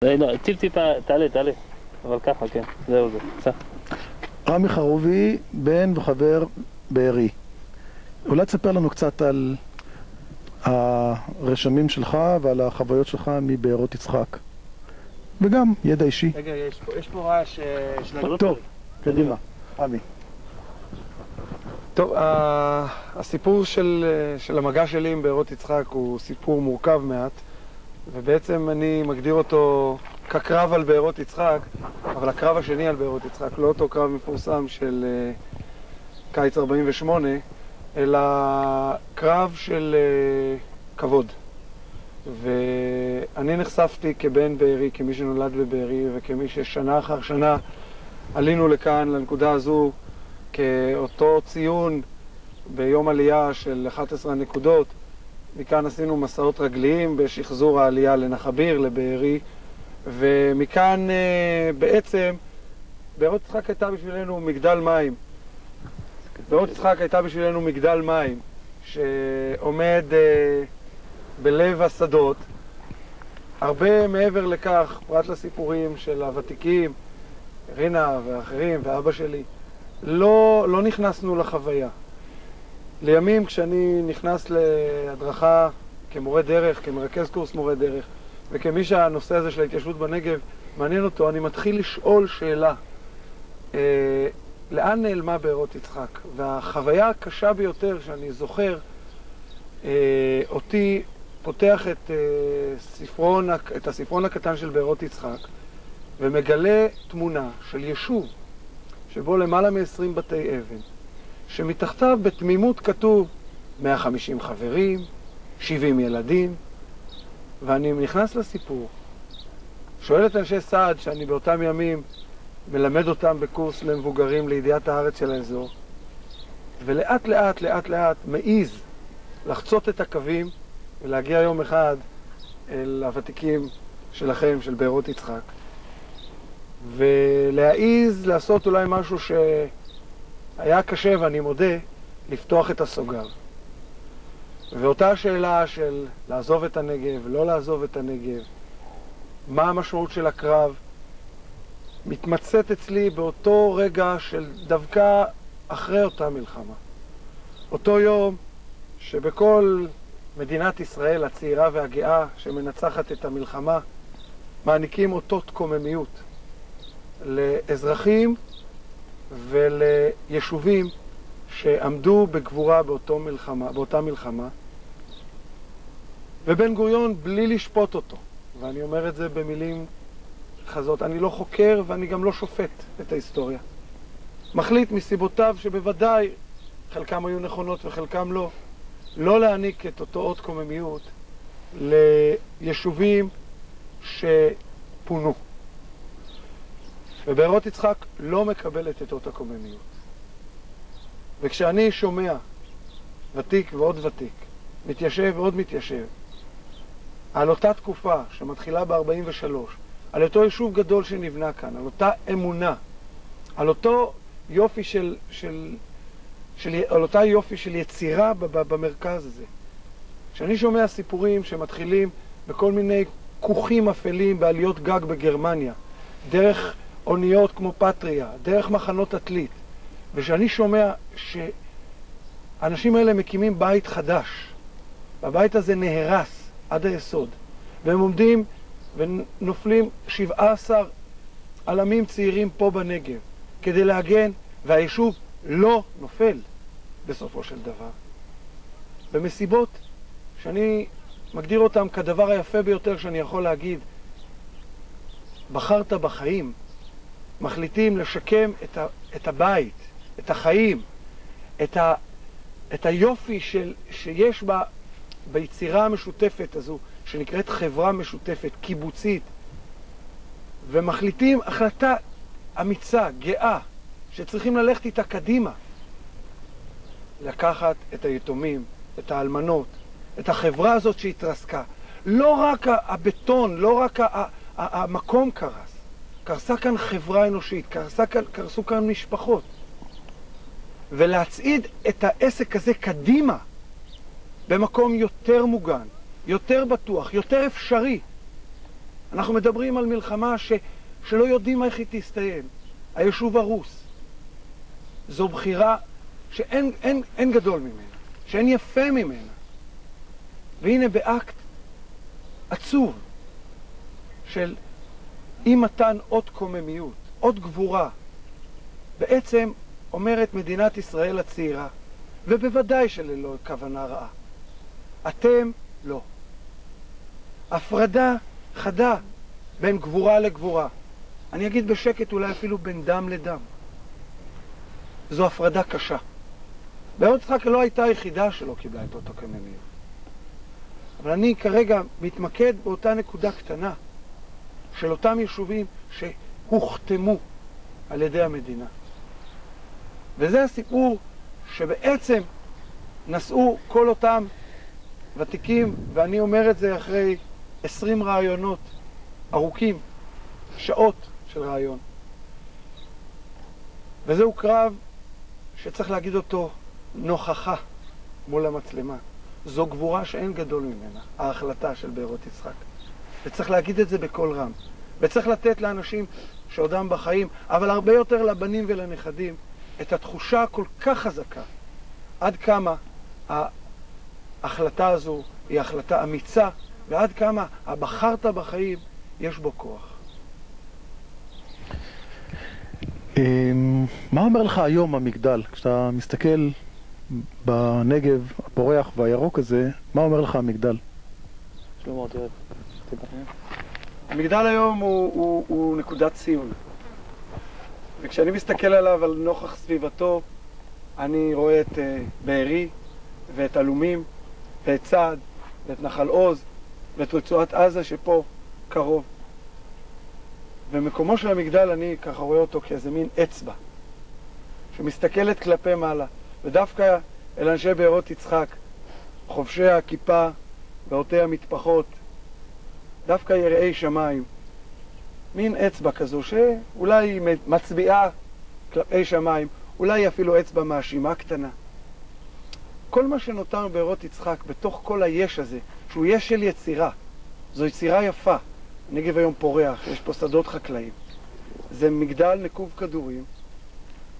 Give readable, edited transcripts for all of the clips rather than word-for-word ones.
לא, טיפה, תעלה, אבל ככה, כן, זהו זה, בסדר. רמי חרובי, בן וחבר בארי. אולי תספר לנו קצת על הרשמים שלך ועל החוויות שלך מבארות יצחק. וגם ידע אישי. רגע, יש פה רעש של... טוב, קדימה, רמי. טוב, הסיפור של המגע שלי עם בארות יצחק הוא סיפור מורכב מעט, ובעצם אני מגדיר אותו כקרב על בארות יצחק, אבל הקרב השני על בארות יצחק, לא אותו קרב מפורסם של קיץ 48, אלא קרב של כבוד. ואני נחשפתי כבן בארי, כמי שנולד בבארי, וכמי ששנה אחר שנה עלינו לכאן, לנקודה הזו, כאותו ציון ביום עלייה של 11 נקודות. מכאן עשינו מסעות רגליים בשחזור העלייה לנחביר, לבארי, ומכאן בעצם בארות יצחק הייתה בשבילנו מגדל מים. בארות יצחק הייתה בשבילנו מגדל מים שעומד בלב השדות. הרבה מעבר לכך, פרט לסיפורים של הוותיקים, רינה ואחרים ואבא שלי, לא נכנסנו לחוויה. לימים כשאני נכנס להדרכה כמורה דרך, כמרכז קורס מורה דרך, וכמי שהנושא הזה של ההתיישבות בנגב מעניין אותו, אני מתחיל לשאול שאלה, לאן נעלמה בארות יצחק? והחוויה הקשה ביותר שאני זוכר, אותי פותח את הספרון הקטן של בארות יצחק, ומגלה תמונה של יישוב, שבו למעלה מ-20 בתי אבן, שמתחתיו בתמימות כתוב 150 חברים, 70 ילדים, ואני נכנס לסיפור, שואל את אנשי סעד שאני באותם ימים מלמד אותם בקורס למבוגרים לידיעת הארץ של האזור, ולאט לאט מעיז לחצות את הקווים ולהגיע יום אחד אל הוותיקים שלכם, של בארות יצחק, ולהעיז לעשות אולי משהו שהיה קשה, ואני מודה, לפתוח את הסוגר. ואותה השאלה של לעזוב את הנגב, לא לעזוב את הנגב, מה המשמעות של הקרב, מתמצאת אצלי באותו רגע של דווקא אחרי אותה מלחמה. אותו יום שבכל מדינת ישראל הצעירה והגאה שמנצחת את המלחמה, מעניקים אותות קוממיות לאזרחים וליישובים שעמדו בגבורה באותה מלחמה, ובן גוריון, בלי לשפוט אותו, ואני אומר את זה במילים חזות, אני לא חוקר ואני גם לא שופט את ההיסטוריה, מחליט מסיבותיו שבוודאי חלקם היו נכונות וחלקם לא להעניק את אותו אות קוממיות ליישובים שפונו. ובארות יצחק לא מקבלת את אות הקוממיות. וכשאני שומע ותיק ועוד ותיק, מתיישב ועוד מתיישב, על אותה תקופה שמתחילה ב-43, על אותו יישוב גדול שנבנה כאן, על אותה אמונה, על אותו יופי על אותה יופי של יצירה במרכז הזה. כשאני שומע סיפורים שמתחילים בכל מיני כוכים אפלים בעליות גג בגרמניה, דרך אוניות כמו פטריה, דרך מחנות עתלית, ושאני שומע שהאנשים האלה מקימים בית חדש, והבית הזה נהרס עד היסוד, והם עומדים ונופלים 17 עלמים צעירים פה בנגב כדי להגן, והיישוב לא נופל בסופו של דבר. במסיבות שאני מגדיר אותם כדבר היפה ביותר שאני יכול להגיד, בחרת בחיים, מחליטים לשקם את הבית, את החיים, את היופי שיש ביצירה המשותפת הזו, שנקראת חברה משותפת, קיבוצית, ומחליטים החלטה אמיצה, גאה, שצריכים ללכת איתה קדימה. לקחת את היתומים, את האלמנות, את החברה הזאת שהתרסקה. לא רק הבטון, לא רק המקום קרס. קרסה כאן חברה אנושית, קרסו כאן משפחות. ולהצעיד את העסק הזה קדימה, במקום יותר מוגן, יותר בטוח, יותר אפשרי, אנחנו מדברים על מלחמה שלא יודעים איך היא תסתיים. היישוב הרוס. זו בחירה שאין גדול ממנה, שאין יפה ממנה. והנה באקט עצוב של אי מתן עוד קוממיות, עוד גבורה. בעצם אומרת מדינת ישראל הצעירה, ובוודאי שללא כוונה רעה, אתם לא. הפרדה חדה בין גבורה לגבורה. אני אגיד בשקט אולי אפילו בין דם לדם. זו הפרדה קשה. בארץ יצחק לא הייתה היחידה שלא קיבלה את אותו קוממיות. אבל אני כרגע מתמקד באותה נקודה קטנה של אותם יישובים שהוכתמו על ידי המדינה. וזה הסיפור שבעצם נשאו כל אותם ותיקים, ואני אומר את זה אחרי 20 רעיונות ארוכים, שעות של רעיון. וזהו קרב שצריך להגיד אותו נוכחה מול המצלמה. זו גבורה שאין גדול ממנה, ההחלטה של בארות יצחק. וצריך להגיד את זה בכל רם. וצריך לתת לאנשים שעודם בחיים, אבל הרבה יותר לבנים ולנכדים, את התחושה הכל כך חזקה, עד כמה ההחלטה הזו היא החלטה אמיצה, ועד כמה הבחרת בחיים יש בו כוח. מה אומר לך היום המגדל? כשאתה מסתכל בנגב הפורח והירוק הזה, מה אומר לך המגדל? שלמה, תראה. המגדל היום הוא נקודת ציון. וכשאני מסתכל עליו, על נוכח סביבתו, אני רואה את בארי ואת אלומים ואת צעד ואת נחל עוז ואת רצועת עזה שפה קרוב. ומקומו של המגדל אני ככה רואה אותו כאיזה מין אצבע שמסתכלת כלפי מעלה, ודווקא אל אנשי בארות יצחק, חובשי הכיפה ועוטי המטפחות, דווקא יראי שמיים, מין אצבע כזו שאולי היא מצביעה כלפי שמיים, אולי אפילו אצבע מאשימה קטנה. כל מה שנותר בארות יצחק בתוך כל היש הזה, שהוא יש של יצירה, זו יצירה יפה. הנגב היום פורח, יש פה שדות חקלאים. זה מגדל נקוב כדורים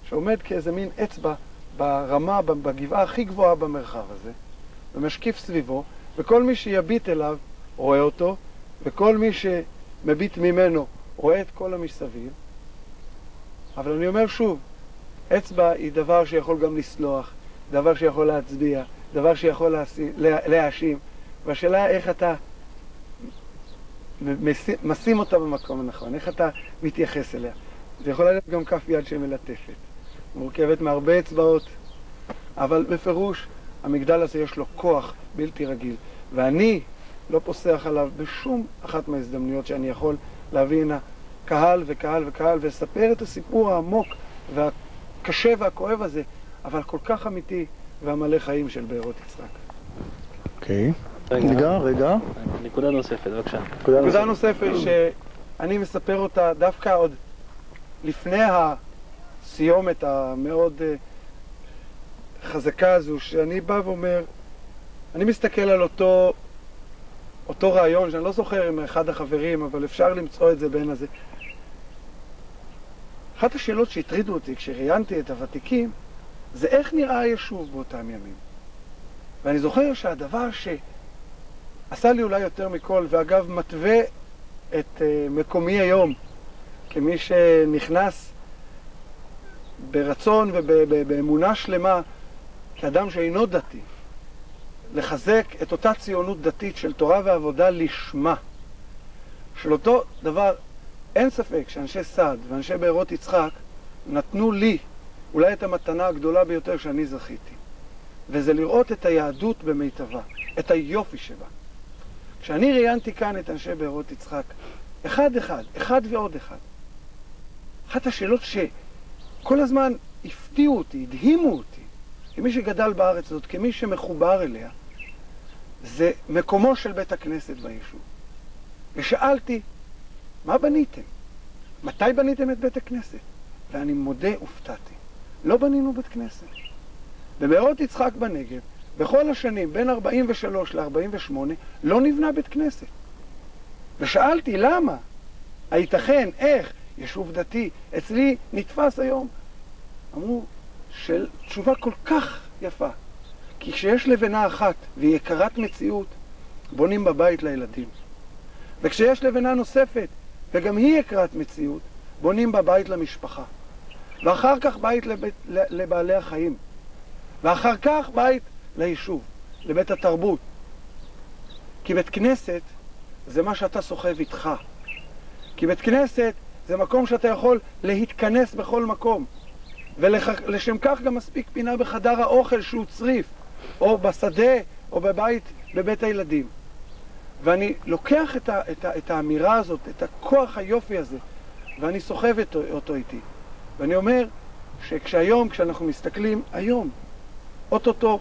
שעומד כאיזה מין אצבע ברמה, בגבעה הכי גבוהה במרחב הזה, ומשקיף סביבו, וכל מי שיביט אליו רואה אותו, וכל מי שמביט ממנו רואה את כל המסביב. אבל אני אומר שוב, אצבע היא דבר שיכול גם לסלוח, דבר שיכול להצביע, דבר שיכול להאשים, והשאלה איך אתה משים אותה במקום הנכון, איך אתה מתייחס אליה. זה יכול להיות גם כף יד שמלטפת, מורכבת מהרבה אצבעות, אבל בפירוש המגדל הזה יש לו כוח בלתי רגיל, ואני לא פוסח עליו בשום אחת מההזדמנויות שאני יכול להביא הנה קהל וקהל וקהל ולספר את הסיפור העמוק והקשה והכואב הזה, אבל כל כך אמיתי והמלא חיים של בארות יצחק. אוקיי. רגע. נקודה נוספת, בבקשה. נקודה נוספת שאני מספר אותה דווקא עוד לפני הסיומת המאוד חזקה הזו, שאני בא ואומר, אני מסתכל על אותו רעיון, שאני לא זוכר עם אחד החברים, אבל אפשר למצוא את זה בין הזה. אחת השאלות שהטרידו אותי כשראיינתי את הוותיקים, זה איך נראה היישוב באותם ימים. ואני זוכר שהדבר שעשה לי אולי יותר מכל, ואגב מתווה את מקומי היום, כמי שנכנס ברצון ובאמונה שלמה, כאדם שאינו דתי, לחזק את אותה ציונות דתית של תורה ועבודה לשמה. של אותו דבר, אין ספק שאנשי סעד ואנשי בארות יצחק נתנו לי אולי את המתנה הגדולה ביותר שאני זכיתי. וזה לראות את היהדות במיטבה, את היופי שבה. כשאני ראיינתי כאן את אנשי בארות יצחק, אחד ועוד אחד. אחת השאלות שכל הזמן הפתיעו אותי, הדהימו אותי, כמי שגדל בארץ הזאת, כמי שמחובר אליה, זה מקומו של בית הכנסת ביישוב. ושאלתי, מה בניתם? מתי בניתם את בית הכנסת? ואני מודה, הופתעתי. לא בנינו בית כנסת. בבארות יצחק בנגב, בכל השנים, בין 43 ל-48, לא נבנה בית כנסת. ושאלתי למה? הייתכן, איך? יישוב דתי. אצלי נתפס היום. אמרו, של תשובה כל כך יפה. כי כשיש לבנה אחת והיא יקרת מציאות, בונים בבית לילדים. וכשיש לבנה נוספת, וגם היא יקרת מציאות, בונים בבית למשפחה. ואחר כך בית לבעלי החיים. ואחר כך בית ליישוב, לבית התרבות. כי בית כנסת זה מה שאתה סוחב איתך. כי בית כנסת זה מקום שאתה יכול להתכנס בכל מקום. ולשם כך גם מספיק פינה בחדר האוכל שהוא צריף, או בשדה, או בבית הילדים. ואני לוקח את האמירה הזאת, את הכוח היופי הזה, ואני סוחב אותו איתי. ואני אומר שכשהיום, כשאנחנו מסתכלים, היום, אוטוטו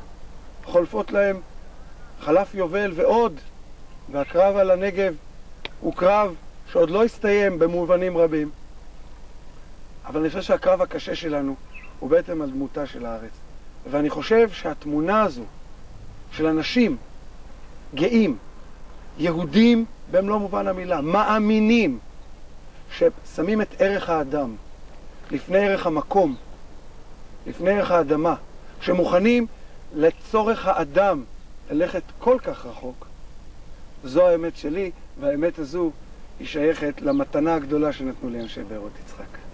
חולפות להם חלף יובל ועוד, והקרב על הנגב הוא קרב שעוד לא הסתיים במובנים רבים. אבל אני חושב שהקרב הקשה שלנו הוא בעצם על דמותה של הארץ. ואני חושב שהתמונה הזו של אנשים גאים, יהודים במלוא מובן המילה, מאמינים, ששמים את ערך האדם לפני ערך המקום, לפני ערך האדמה, שמוכנים לצורך האדם ללכת כל כך רחוק, זו האמת שלי, והאמת הזו היא שייכת למתנה הגדולה שנתנו לי אנשי בארות יצחק.